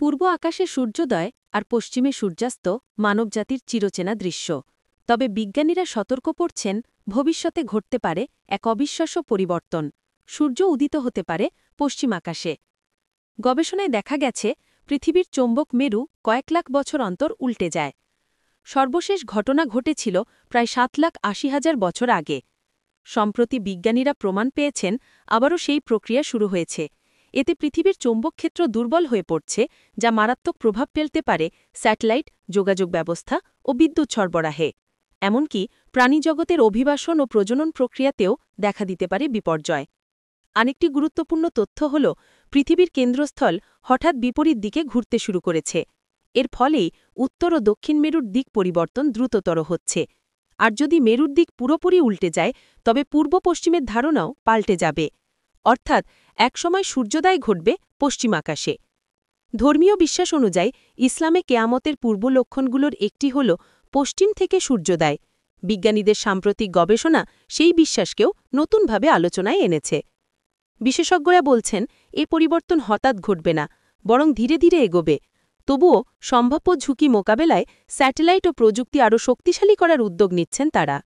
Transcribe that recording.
পূর্ব আকাশে সূর্যোদয় আর পশ্চিমে সূর্যাস্ত মানবজাতির চিরচেনা দৃশ্য। তবে বিজ্ঞানীরা সতর্ক করছেন, ভবিষ্যতে ঘটতে পারে এক অবিশ্বাস্য পরিবর্তন। সূর্য উদিত হতে পারে পশ্চিম আকাশে। গবেষণায় দেখা গেছে, পৃথিবীর চৌম্বক মেরু কয়েক লাখ বছর অন্তর উল্টে যায়। সর্বশেষ ঘটনা ঘটেছিল প্রায় 7,80,000 বছর আগে। সম্প্রতি বিজ্ঞানীরা প্রমাণ পেয়েছেন, আবারও সেই প্রক্রিয়া শুরু হয়েছে। এতে পৃথিবীর চৌম্বকক্ষেত্র দুর্বল হয়ে পড়ছে, যা মারাত্মক প্রভাব ফেলতে পারে স্যাটেলাইট, যোগাযোগ ব্যবস্থা ও বিদ্যুৎ সরবরাহে। এমনকি প্রাণীজগতের অভিবাসন ও প্রজনন প্রক্রিয়াতেও দেখা দিতে পারে বিপর্যয়। আরেকটি গুরুত্বপূর্ণ তথ্য হল, পৃথিবীর কেন্দ্রস্থল হঠাৎ বিপরীত দিকে ঘুরতে শুরু করেছে। এর ফলেই উত্তর ও দক্ষিণ মেরুর দিক পরিবর্তন দ্রুততর হচ্ছে। আর যদি মেরুর দিক পুরোপুরি উল্টে যায়, তবে পূর্ব পশ্চিমের ধারণাও পাল্টে যাবে। অর্থাৎ একসময় সূর্যোদয় ঘটবে পশ্চিম আকাশে। ধর্মীয় বিশ্বাস অনুযায়ী ইসলামে কেয়ামতের পূর্ব লক্ষণগুলোর একটি হল পশ্চিম থেকে সূর্যোদয়। বিজ্ঞানীদের সাম্প্রতিক গবেষণা সেই বিশ্বাসকেও নতুনভাবে আলোচনায় এনেছে। বিশেষজ্ঞরা বলছেন, এ পরিবর্তন হঠাৎ ঘটবে না, বরং ধীরে ধীরে এগোবে। তবুও সম্ভাব্য ঝুঁকি মোকাবেলায় স্যাটেলাইট ও প্রযুক্তি আরও শক্তিশালী করার উদ্যোগ নিচ্ছেন তারা।